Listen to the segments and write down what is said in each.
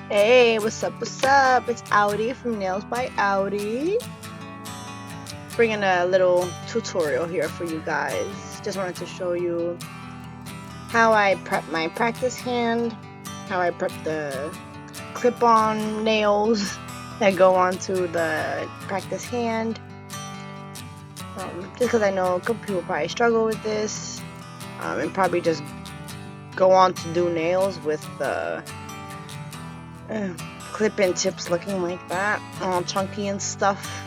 Hey, what's up, what's up? It's Audi from Nails by Audi. Bringing a little tutorial here for you guys. Just wanted to show you how I prep my practice hand, how I prep the clip-on nails that go onto the practice hand. Just because I know a couple people probably struggle with this, and probably just go on to do nails with the clip-in tips looking like that, all chunky and stuff.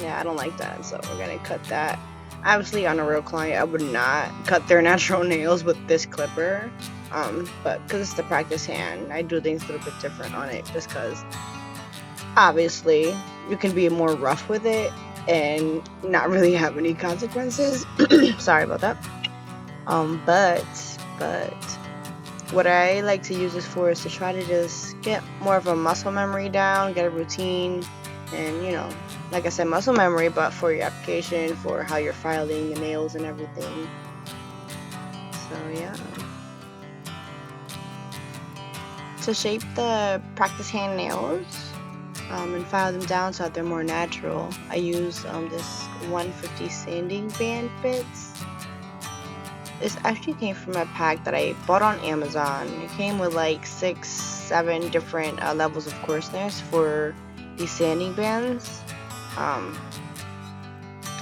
Yeah, I don't like that, so we're gonna cut that. Obviously, on a real client, I would not cut their natural nails with this clipper, but because it's the practice hand, I do things a little bit different on it, just because obviously you can be more rough with it and not really have any consequences. Sorry about that. But what I like to use this for is to try to just get more of a muscle memory down, get a routine, and like I said, muscle memory, but for your application, for how you're filing the nails and everything. So yeah. To shape the practice hand nails and file them down so that they're more natural, I use this 150 sanding band bits. This actually came from a pack that I bought on Amazon. It came with like 6-7 different levels of coarseness for these sanding bands.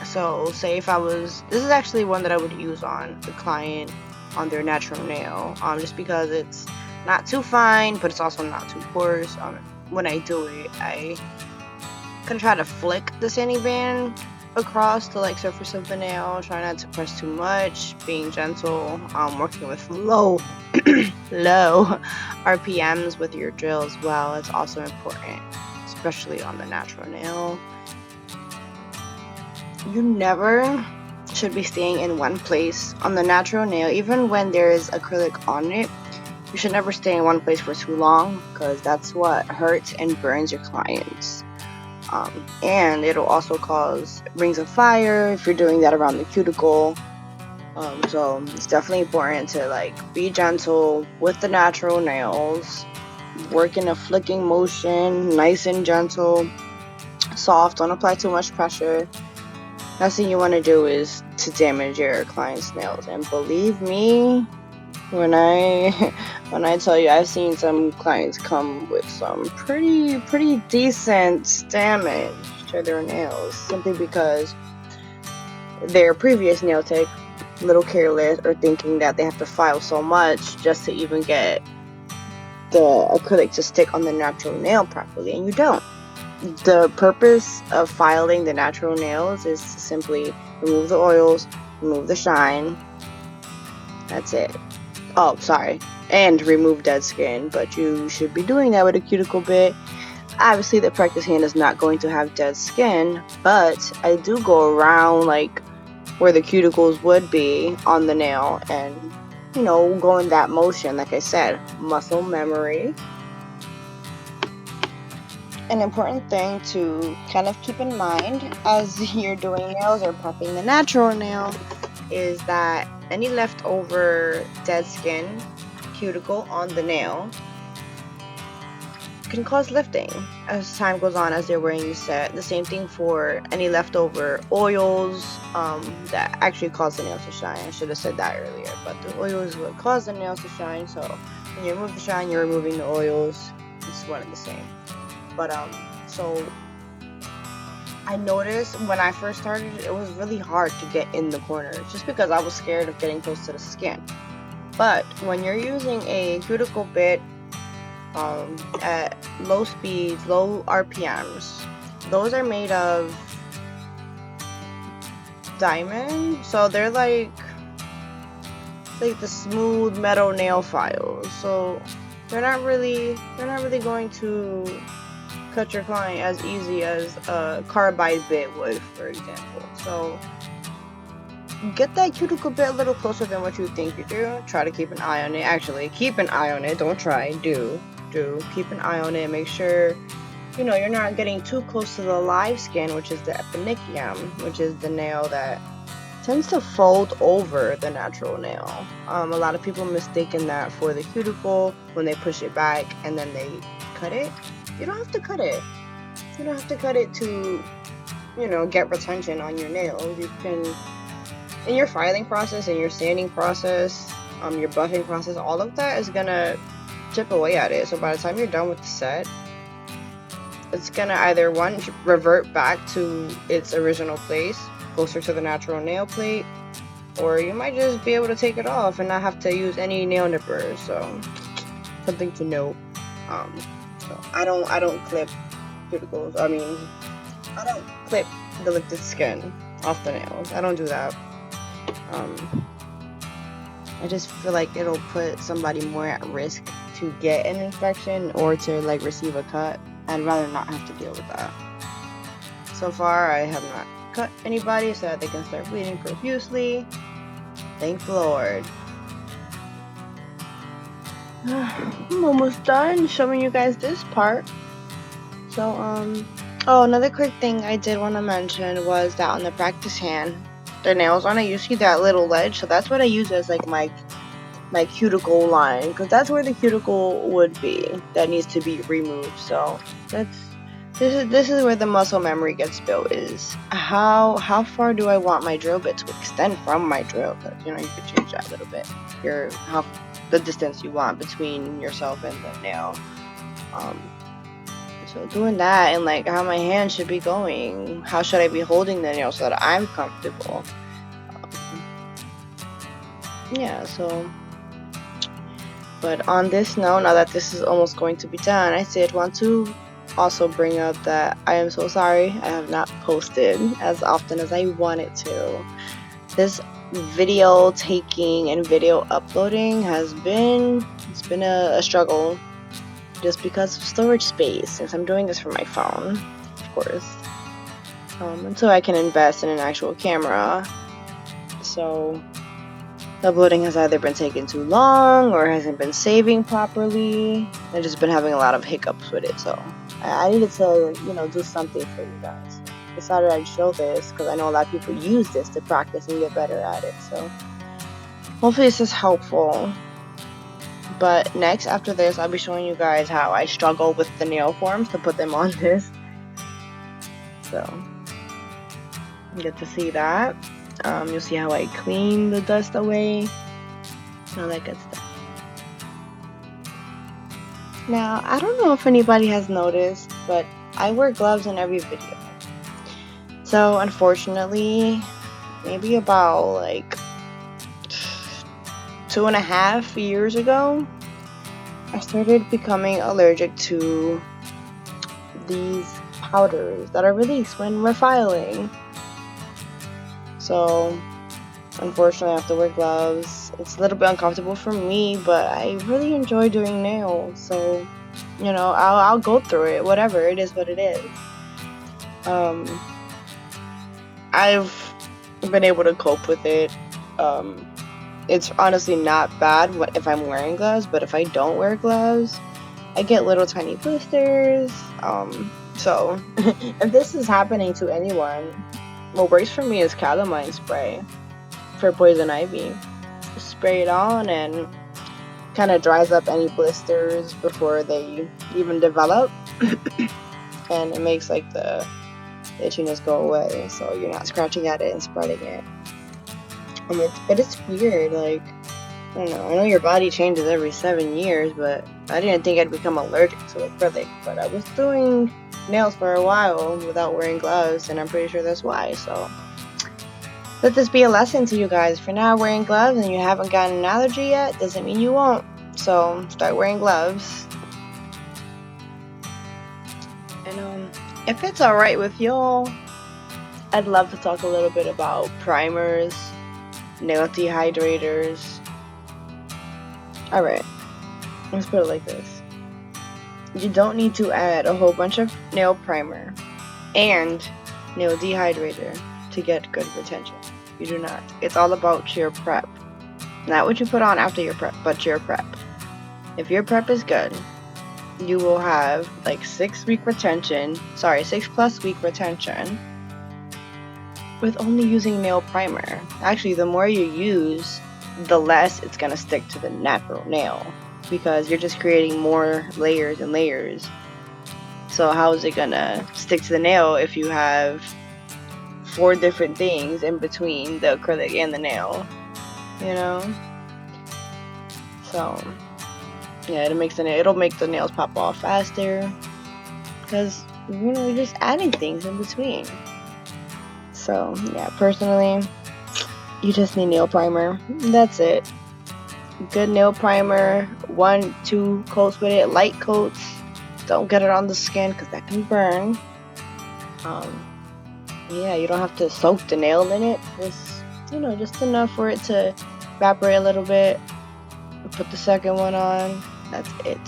So say if this is actually one that I would use on the client on their natural nail, just because it's not too fine, but it's also not too coarse. When I do it, I can try to flick the sanding band across the surface of the nail, try not to press too much, being gentle, working with low RPMs with your drill as well. It's also important, especially on the natural nail. You never should be staying in one place on the natural nail, even when there is acrylic on it. You should never stay in one place for too long, because that's what hurts and burns your clients. And it'll also cause rings of fire if you're doing that around the cuticle. So it's definitely important to be gentle with the natural nails, work in a flicking motion, nice and gentle, soft, don't apply too much pressure. Last thing you want to do is to damage your client's nails. And believe me when I tell you, I've seen some clients come with some pretty decent damage to their nails, simply because their previous nail tech a little careless, or thinking that they have to file so much just to even get the acrylic to stick on the natural nail properly, and you don't. The purpose of filing the natural nails is to simply remove the oils, remove the shine. That's it. Oh, sorry. And remove dead skin, but you should be doing that with a cuticle bit. Obviously, the practice hand is not going to have dead skin, but I do go around where the cuticles would be on the nail and, go in that motion. Like I said, muscle memory. An important thing to kind of keep in mind as you're doing nails or prepping the natural nail is that any leftover dead skin cuticle on the nail can cause lifting as time goes on, as they're wearing the set. The same thing for any leftover oils that actually cause the nails to shine. I should have said that earlier, but the oils will cause the nails to shine, so when you remove the shine, you're removing the oils. It's one and the same. But so I noticed when I first started, it was really hard to get in the corners, just because I was scared of getting close to the skin. But when you're using a cuticle bit at low speeds, low RPMs, those are made of diamond, so they're like the smooth metal nail files. So they're not really going to cut your client as easy as a carbide bit would, for example. So get that cuticle bit a little closer than what you think you do. Try to keep an eye on it. Actually, keep an eye on it. Don't try. Do keep an eye on it. Make sure you're not getting too close to the live skin, which is the eponychium, which is the nail that tends to fold over the natural nail. A lot of people mistaken that for the cuticle when they push it back and then they cut it, you don't have to cut it. You don't have to cut it to, you know, get retention on your nails. You can, in your filing process, in your sanding process, your buffing process, all of that is gonna chip away at it. So by the time you're done with the set, it's gonna either one, revert back to its original place, closer to the natural nail plate, or you might just be able to take it off and not have to use any nail nippers. So something to note. So I don't clip cuticles. I mean, I don't clip delicate skin off the nails. I don't do that. I just feel like it'll put somebody more at risk to get an infection or to like receive a cut. I'd rather not have to deal with that. So far, I have not cut anybody so that they can start bleeding profusely. Thank the Lord. I'm almost done showing you guys this part. So, oh, another quick thing I did want to mention was that on the practice hand, the nails on it, you see that little ledge, so that's what I use as like my cuticle line, because that's where the cuticle would be that needs to be removed. So this is where the muscle memory gets built, is how far do I want my drill bit to extend from my drill, because you know you could change that a little bit, the distance you want between yourself and the nail. So doing that, and like how my hand should be going, how should I be holding the nail so that I'm comfortable. Yeah, so, but on this note, now that this is almost going to be done, I did want to also bring up that I am so sorry I have not posted as often as I wanted to. This video taking and video uploading has been a struggle, just because of storage space, since I'm doing this from my phone, of course, until I can invest in an actual camera. So uploading has either been taking too long or hasn't been saving properly. I've just been having a lot of hiccups with it, so I needed to, you know, do something for you guys. I decided I'd show this because I know a lot of people use this to practice and get better at it, so hopefully this is helpful. But next, after this, I'll be showing you guys how I struggle with the nail forms to put them on this. So, you get to see that. You'll see how I clean the dust away. All that good stuff. Now, I don't know if anybody has noticed, but I wear gloves in every video. So, unfortunately, maybe about like 2.5 years ago, I started becoming allergic to these powders that are released when we're filing. So, unfortunately, I have to wear gloves. It's a little bit uncomfortable for me, but I really enjoy doing nails. So, you know, I'll go through it. Whatever, it is what it is. I've been able to cope with it. It's honestly not bad if I'm wearing gloves, but if I don't wear gloves, I get little tiny blisters. So if this is happening to anyone, what works for me is calamine spray for poison ivy. Just spray it on and kind of dries up any blisters before they even develop, and it makes like the itchiness go away, so you're not scratching at it and spreading it. But it's weird, like, I don't know, I know your body changes every 7 years, but I didn't think I'd become allergic to acrylic, but I was doing nails for a while without wearing gloves, and I'm pretty sure that's why. So let this be a lesson to you guys. For now, wearing gloves and you haven't gotten an allergy yet doesn't mean you won't, so start wearing gloves. And if it's alright with y'all, I'd love to talk a little bit about primers, nail dehydrators. Alright, let's put it like this. You don't need to add a whole bunch of nail primer and nail dehydrator to get good retention. You do not. It's all about your prep. Not what you put on after your prep, but your prep. If your prep is good, you will have like 6+ week retention with only using nail primer. Actually, the more you use, the less it's gonna stick to the natural nail. because you're just creating more layers and layers. So how is it gonna stick to the nail if you have 4 different things in between the acrylic and the nail, you know? So yeah, it'll make the nails pop off faster, because you're just adding things in between. So yeah, personally, you just need nail primer. That's it. Good nail primer, 1-2 coats with it, light coats. Don't get it on the skin because that can burn. Yeah, you don't have to soak the nail in it. Just enough for it to evaporate a little bit. Put the second one on. That's it.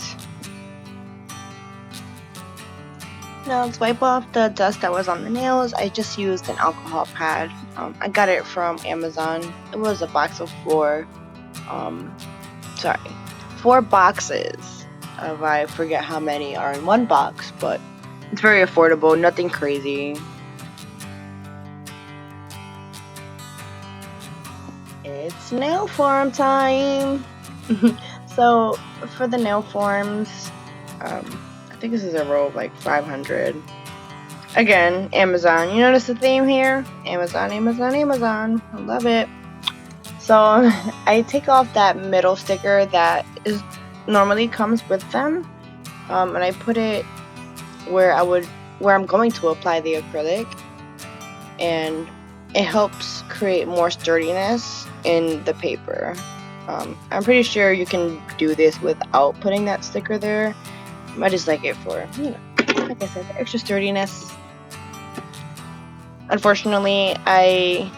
Now let's wipe off the dust that was on the nails. I just used an alcohol pad. I got it from Amazon. It was a box of 4 boxes of, I forget how many are in one box, but it's very affordable, nothing crazy. It's nail form time. So for the nail forms, I think this is a row of like 500. Again, Amazon. You notice the theme here? Amazon, Amazon, Amazon. I love it. So I take off that middle sticker that normally comes with them, and I put it where I'm going to apply the acrylic, and it helps create more sturdiness in the paper. I'm pretty sure you can do this without putting that sticker there. I just like it for, like I said, the extra sturdiness. Unfortunately, I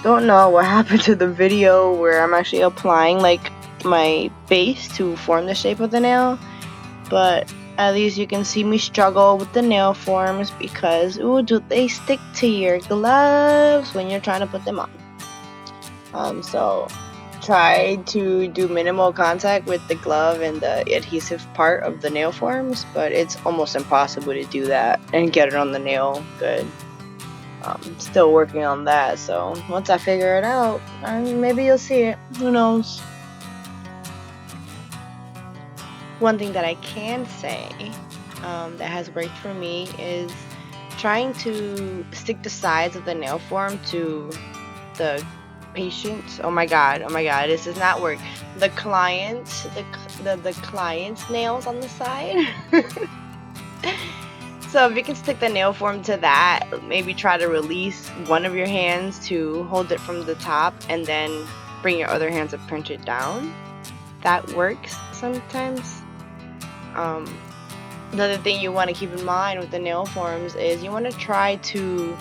don't know what happened to the video where I'm actually applying like my base to form the shape of the nail, but at least you can see me struggle with the nail forms because do they stick to your gloves when you're trying to put them on. So try to do minimal contact with the glove and the adhesive part of the nail forms, but it's almost impossible to do that and get it on the nail good. Still working on that, so once I figure it out, maybe you'll see it. Who knows? One thing that I can say that has worked for me is trying to stick the sides of the nail form to the patient. Oh my god, this does not work. The client's nails on the side. So if you can stick the nail form to that, maybe try to release one of your hands to hold it from the top and then bring your other hand to pinch it down. That works sometimes. Another thing you want to keep in mind with the nail forms is you want to try to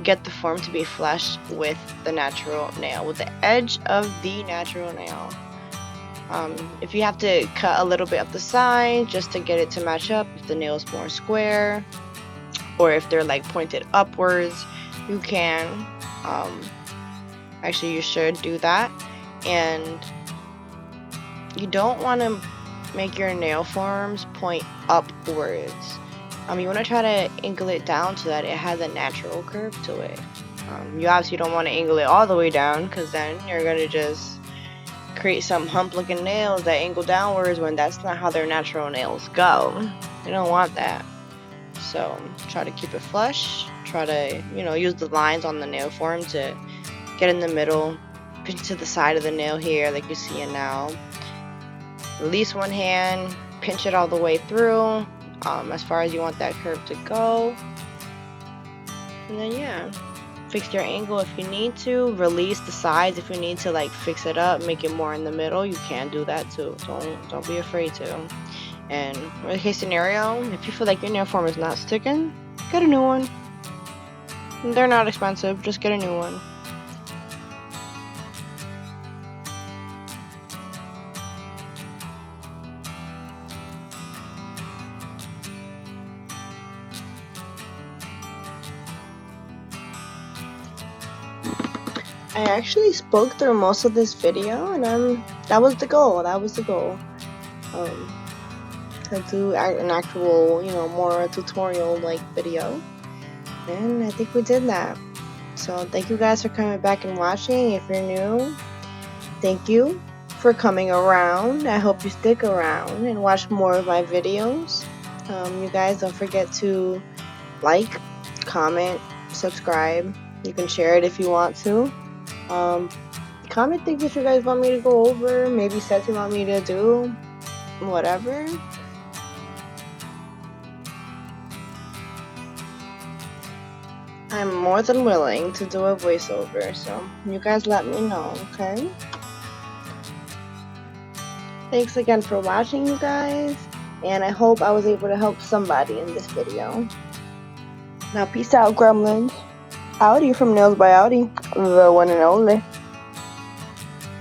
get the form to be flush with the natural nail, with the edge of the natural nail. If you have to cut a little bit up the side just to get it to match up, if the nail is more square, or if they're like pointed upwards, you can. Actually, you should do that. And you don't want to make your nail forms point upwards. You want to try to angle it down so that it has a natural curve to it. You obviously don't want to angle it all the way down, because then you're going to just create some hump looking nails that angle downwards when that's not how their natural nails go. You don't want that. So try to keep it flush. Try to, use the lines on the nail form to get in the middle, pinch to the side of the nail here like you see it now. Release one hand, pinch it all the way through, as far as you want that curve to go. And then fix your angle if you need to. Release the sides if you need to, like fix it up, make it more in the middle. You can do that too. Don't be afraid to. And worst case scenario, if you feel like your nail form is not sticking, get a new one. They're not expensive. Just get a new one. I actually spoke through most of this video, and that was the goal. To do an actual, more tutorial like video, and I think we did that. So thank you guys for coming back and watching. If you're new, thank you. for coming around. I hope you stick around and watch more of my videos. You guys don't forget to like, comment, subscribe. You can share it if you want to. Comment things that you guys want me to go over, maybe sets you want me to do, whatever. I'm more than willing to do a voiceover, so you guys let me know, okay? Thanks again for watching, you guys, and I hope I was able to help somebody in this video. Now, peace out, gremlins. Howdy from Nailssbyaurie, the one and only.